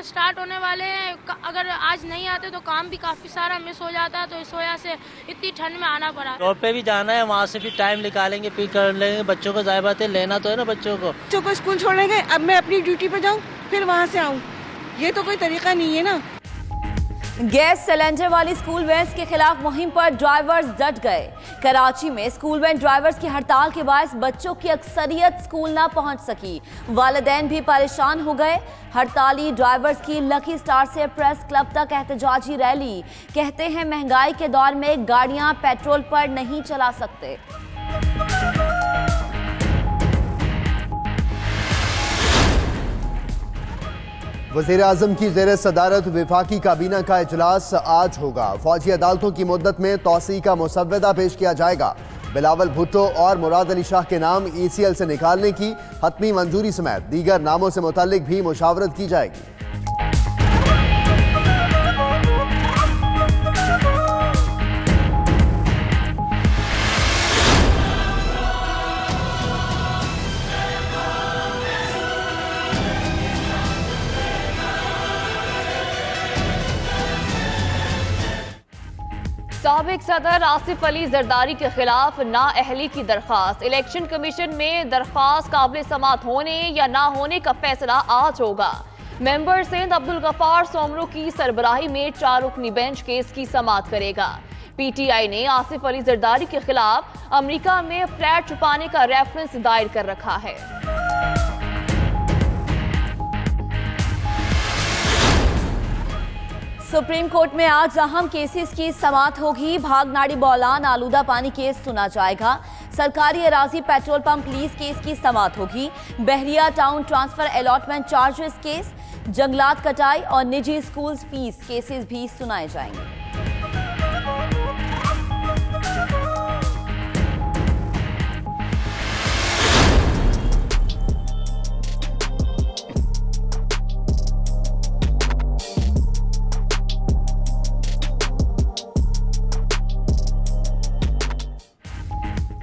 Start होने वाले हैं, अगर आज नहीं आते तो काम भी काफ़ी सारा मिस हो जाता है, तो इस वजह से इतनी ठंड में आना पड़ा। जॉब पे भी जाना है, वहाँ से भी टाइम निकालेंगे, पिक कर लेंगे बच्चों को, ज़ाहिर बात है लेना तो है ना बच्चों को स्कूल छोड़ेंगे, अब मैं अपनी ड्यूटी पे जाऊँ फिर वहाँ से आऊँ, ये तो कोई तरीका नहीं है ना। गैस सिलेंडर वाली स्कूल वैन्स के खिलाफ मुहिम पर ड्राइवर्स डट गए। कराची में स्कूल वैन ड्राइवर्स की हड़ताल के बायस बच्चों की अक्सरियत स्कूल ना पहुंच सकी, वालिदैन भी परेशान हो गए। हड़ताली ड्राइवर्स की लकी स्टार से प्रेस क्लब तक एहतजाजी रैली। कहते हैं महंगाई के दौर में गाड़ियां पेट्रोल पर नहीं चला सकते। वज़ीर-ए-आज़म की ज़ेर सदारत वफाकी काबीना का इजलास आज होगा। फौजी अदालतों की मुद्दत में तौसी का मुसव्वदा पेश किया जाएगा। बिलावल भुट्टो और मुराद अली शाह के नाम ECL से निकालने की हतमी मंजूरी समेत दीगर नामों से मुताल्लिक भी मुशावरत की जाएगी। साबिक सदर आसिफ अली जरदारी के खिलाफ नाअहली की दरख्वास्त। इलेक्शन कमीशन में दरख्वास्त काबिल समात होने या ना होने का फैसला आज होगा। मेंबर सिंध अब्दुल गफ्फार सोमरो की सरबराही में 4 रुकनी बेंच केस की समात करेगा। PTI ने आसिफ अली जरदारी के खिलाफ अमेरिका में फ्लैट छुपाने का रेफरेंस दायर कर रखा है। सुप्रीम कोर्ट में आज अहम केसेस की समात होगी। भागनाड़ी बौलान आलूदा पानी केस सुना जाएगा। सरकारी अराजी पेट्रोल पंप लीज केस की समात होगी। Bahria Town transfer allotment charges case, जंगलात कटाई और निजी स्कूल्स फीस केसेस भी सुनाए जाएंगे।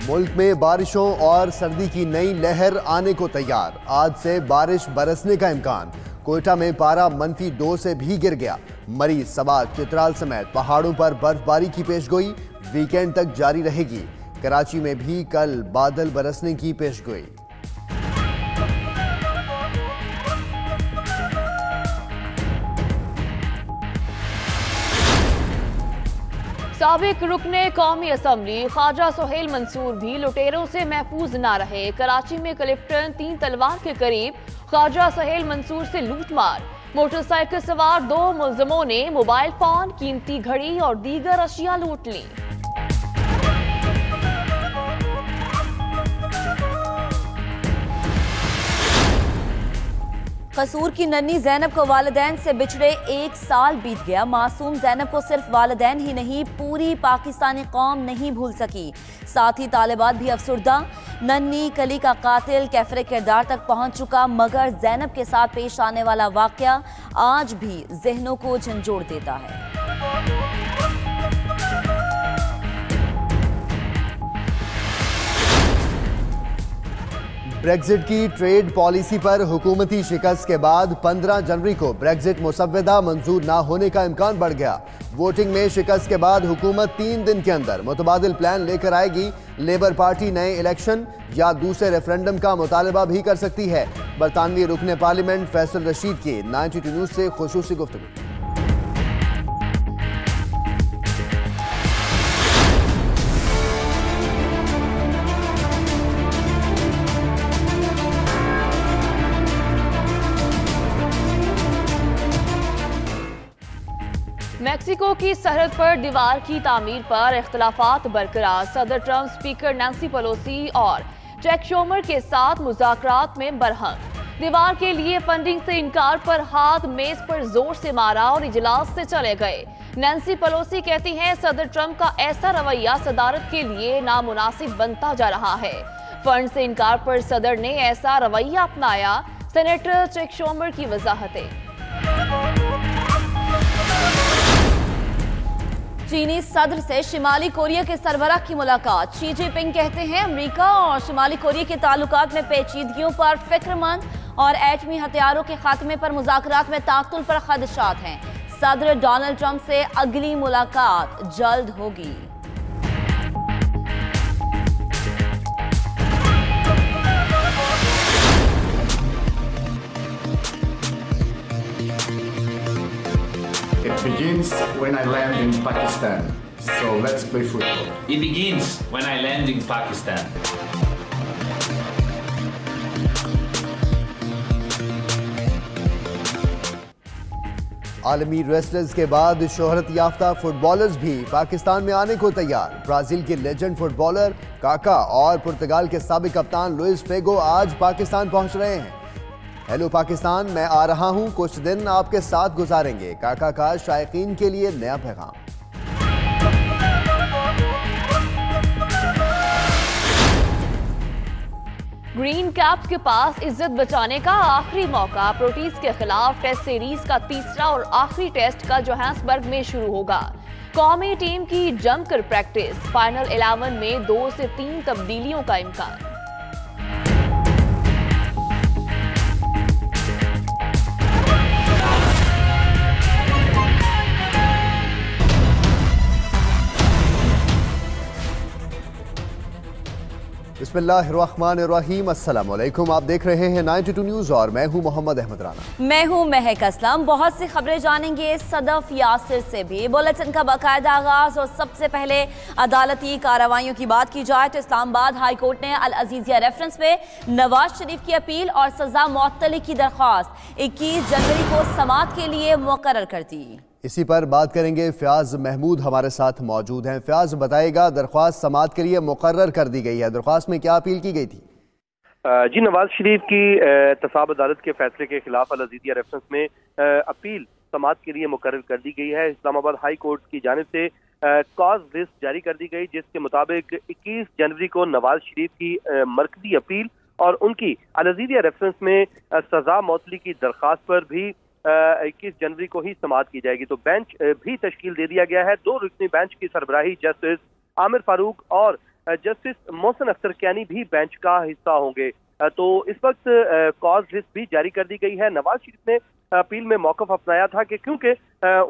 मुल्क में बारिशों और सर्दी की नई लहर आने को तैयार। आज से बारिश बरसने का इम्कान। कोयटा में पारा -2 से भी गिर गया। मरीज, सवात, चित्राल समेत पहाड़ों पर बर्फबारी की पेशगोई वीकेंड तक जारी रहेगी। कराची में भी कल बादल बरसने की पेशगोई। साबिक रुकने कौमी असम्बली ख्वाजा सुहेल मंसूर भी लुटेरों से महफूज ना रहे। कराची में क्लिफ्टन 3 तलवार के करीब ख्वाजा सुहेल मंसूर से लूटमार। मोटरसाइकिल सवार 2 मुलजमों ने मोबाइल फोन, कीमती घड़ी और दीगर अशिया लूट ली। कसूर की नन्ही जैनब को वालिदैन से बिछड़े 1 साल बीत गया। मासूम जैनब को सिर्फ वालिदैन ही नहीं, पूरी पाकिस्तानी कौम नहीं भूल सकी। साथ ही तालिबात भी अफसुर्दा। नन्ही कली का कातिल कैफरे किरदार तक पहुंच चुका, मगर जैनब के साथ पेश आने वाला वाकया आज भी जहनों को झंझोड़ देता है। ब्रेक्जिट की ट्रेड पॉलिसी पर हुकूमती शिकस्त के बाद 15 जनवरी को ब्रेक्जिट मुसव्वदा मंजूर ना होने का इम्कान बढ़ गया। वोटिंग में शिकस्त के बाद हुकूमत 3 दिन के अंदर मुतबादिल प्लान लेकर आएगी। लेबर पार्टी नए इलेक्शन या दूसरे रेफरेंडम का मुतालबा भी कर सकती है। बरतानवी रुकने पार्लियामेंट फैसल रशीद की 92 न्यूज़ से खुसूसी गुफ्तगू। मेक्सिको की सरहद पर दीवार की तामीर पर इख्तलाफात बरकरार। सदर ट्रंप स्पीकर नैंसी पेलोसी और चैक शूमर के साथ मुज़ाकरात में बरहम। दीवार के लिए फंडिंग से इनकार पर हाथ मेज पर जोर से मारा और इजलास से चले गए। नैंसी पेलोसी कहती हैं सदर ट्रंप का ऐसा रवैया सदारत के लिए नामुनासिब बनता जा रहा है। फंड से इनकार पर सदर ने ऐसा रवैया अपनाया। सेनेटर चैक शूमर की वजाहतें। चीनी सदर से शिमाली कोरिया के सरबराह की मुलाकात। शी जिनपिंग कहते हैं अमेरिका और शिमाली कोरिया के ताल्लुकात में पेचीदगियों पर फिक्रमंद और एटमी हथियारों के खात्मे पर मुज़ाकरात में ताक़ुल पर खदशात हैं। सदर डोनाल्ड ट्रंप से अगली मुलाकात जल्द होगी। It begins when I land in Pakistan. So let's play football. It begins when I land in Pakistan. आलमी रेसलर्स के बाद शोहरत याफ्ता फुटबॉलर्स भी पाकिस्तान में आने को तैयार। ब्राजील के लेजेंड फुटबॉलर काका और पुर्तगाल के साबिक कप्तान लुइस फेगो आज पाकिस्तान पहुंच रहे हैं। हेलो पाकिस्तान, मैं आ रहा हूं, कुछ दिन आपके साथ गुजारेंगे। काका का शायकीन के लिए नया पैगाम। ग्रीन कैप्स के पास इज्जत बचाने का आखिरी मौका। प्रोटीज के खिलाफ टेस्ट सीरीज का तीसरा और आखिरी टेस्ट का जोहान्सबर्ग में शुरू होगा। कौमी टीम की जमकर प्रैक्टिस। फाइनल 11 में 2 से 3 तब्दीलियों का इम्कान। बिस्मिल्लाहिर्रहमानिर्रहीम, अस्सलाम वालेकुम। आप देख रहे हैं 92 न्यूज़ और मैं हूं मोहम्मद अहमद राना। मैं हूं महक असलम। बहुत सी खबरें जानेंगे सदफ यासिर से भी। बुलेटिन का बाकायदा आगाज और सबसे पहले अदालती कार्रवाइयों की बात की जाए तो इस्लामाबाद हाई कोर्ट ने अल अजीजिया रेफरेंस में नवाज शरीफ की अपील और सजा मुअत्तली की दरख्वास्त 21 जनवरी को समाअत के लिए मुकर्रर कर दी। इसी पर बात करेंगे। फयाज महमूद हमारे साथ मौजूद हैं। फयाज, बताएगा, दरख्वास्त समाअत के लिए मुकर्रर कर दी गई है, दरख्वास्त में क्या अपील की गई थी? जी, नवाज शरीफ की एहतसाब अदालत के फैसले के खिलाफ अल अजीजिया रेफरेंस में अपील समाअत के लिए मुकर्रर कर दी गई है। इस्लामाबाद हाई कोर्ट की जानिब से कॉज लिस्ट जारी कर दी गई, जिसके मुताबिक 21 जनवरी को नवाज शरीफ की मरकजी अपील और उनकी अल अजीजिया रेफरेंस में सजा मुअत्तली की दरख्वास्त पर भी 21 जनवरी को ही समाअत की जाएगी। तो बेंच भी तश्कील दे दिया गया है। 2 रुकनी बेंच की सरबराही जस्टिस आमिर फारूक और जस्टिस मोहसिन अख्तर कियानी भी बेंच का हिस्सा होंगे। तो इस वक्त कॉज लिस्ट भी जारी कर दी गई है। नवाज शरीफ ने अपील में मौक़िफ़ अपनाया था कि क्योंकि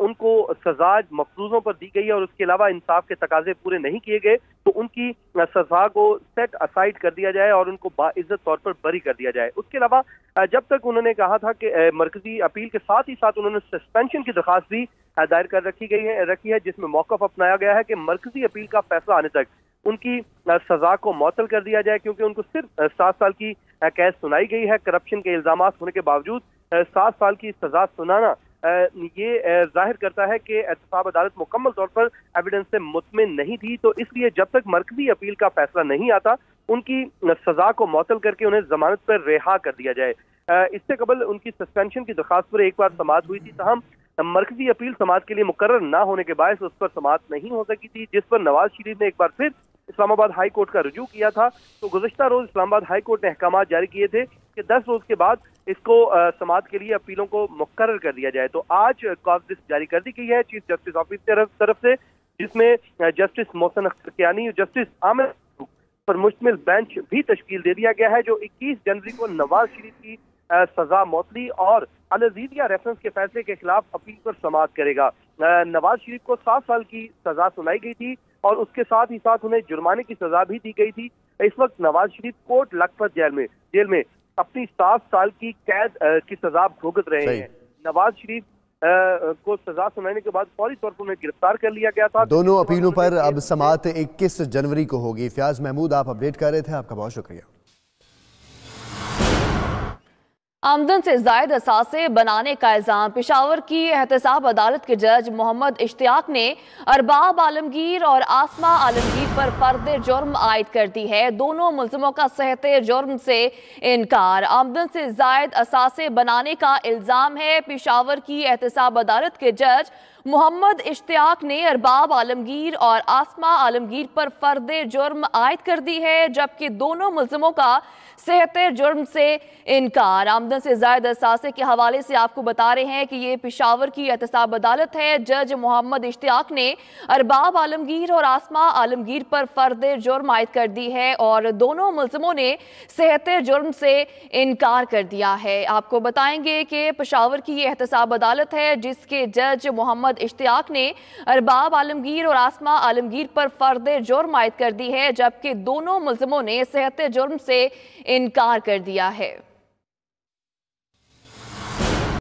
उनको सजा मफरूजों पर दी गई है और उसके अलावा इंसाफ के तकाजे पूरे नहीं किए गए, तो उनकी सजा को सेट असाइड कर दिया जाए और उनको बाइज्जत तौर पर बरी कर दिया जाए। उसके अलावा जब तक उन्होंने कहा था कि मरकजी अपील के साथ ही साथ उन्होंने सस्पेंशन की दरख्वास्त भी दायर कर रखी है, जिसमें मौक़िफ़ अपनाया गया है कि मरकजी अपील का फैसला आने तक उनकी सजा को मुअत्तल कर दिया जाए, क्योंकि उनको सिर्फ 7 साल की कैद सुनाई गई है। करप्शन के इल्जामात होने के बावजूद 7 साल की सजा सुनाना ये जाहिर करता है कि एहतसाब अदालत मुकम्मल तौर पर एविडेंस से मुतमिन नहीं थी। तो इसलिए जब तक मरकजी अपील का फैसला नहीं आता, उनकी सजा को मुअत्तल करके उन्हें जमानत पर रिहा कर दिया जाए। इससे कबल उनकी सस्पेंशन की दरख्वास्त पर एक बार समाअत हुई थी, तहम मरकजी अपील समाअत के लिए मुकर्रर न होने के बायस उस पर समाअत नहीं हो सकी थी, जिस पर नवाज शरीफ ने एक बार फिर इस्लामाबाद हाई कोर्ट का रुजू किया था। तो गुज़िश्ता रोज इस्लामाबाद हाई कोर्ट ने अहकाम जारी किए थे कि 10 रोज के बाद इसको समाअत के लिए अपीलों को मुकर्रर कर दिया जाए। तो आज कॉज लिस्ट जारी कर दी गई है चीफ जस्टिस ऑफिस की तरफ से, जिसमें जस्टिस मोहसिन अख्तर कियानी और जस्टिस आमिर पर मुश्तमिल बेंच भी तश्कील दे दिया गया है, जो 21 जनवरी को नवाज शरीफ की सजा मुअत्तली और अल अजीजिया रेफरेंस के फैसले के खिलाफ अपील पर समाअत करेगा। नवाज शरीफ को 7 साल की सजा सुनाई गई थी और उसके साथ ही साथ उन्हें जुर्माने की सजा भी दी गई थी। इस वक्त नवाज शरीफ कोट लखपत जेल में अपनी 7 साल की कैद की सजा भुगत रहे हैं। नवाज शरीफ को सजा सुनाने के बाद फौरी तौर पर उन्हें गिरफ्तार कर लिया गया था। दोनों अपीलों पर अब समाअत 21 जनवरी को होगी। फयाज महमूद, आप अपडेट कर रहे थे, आपका बहुत शुक्रिया। आमदन से जायद असासे बनाने का इल्जाम। पेशावर की एहतसाब अदालत के जज मोहम्मद इश्तियाक ने अरबाब आलमगीर और आसमा आलमगीर पर फर्द जुर्म आयद कर दी है। दोनों मुल्जिमों का सहते जुर्म से इनकार। आमदन से जायद असासे बनाने का इल्जाम है। पेशावर की एहतसाब अदालत के जज मोहम्मद इश्तियाक ने अरबाब आलमगीर और आसमा आलमगीर पर फर्द जुर्म आयद कर दी है, जबकि दोनों मुल्जिमों का सेहत जुर्म से इनकार। आमदन से ज़ायद असासे के हवाले से आपको बता रहे हैं कि ये पेशावर की एहतसाब अदालत है। जज मोहम्मद इश्तियाक ने अरबाब आलमगीर और आसमा आलमगीर पर फर्द जुर्म आयद कर दी है और दोनों मुल्जिमों ने सेहत जुर्म से इनकार कर दिया है। आपको बताएंगे कि पेशावर की ये एहतसाब अदालत है जिसके जज मोहम्मद इश्तियाक ने अरबाब आलमगीर और आसमा आलमगीर पर फर्द जुर्म आयद कर दी है, जबकि दोनों मुल्जिमों ने सेहत जुर्म से इनकार कर दिया है।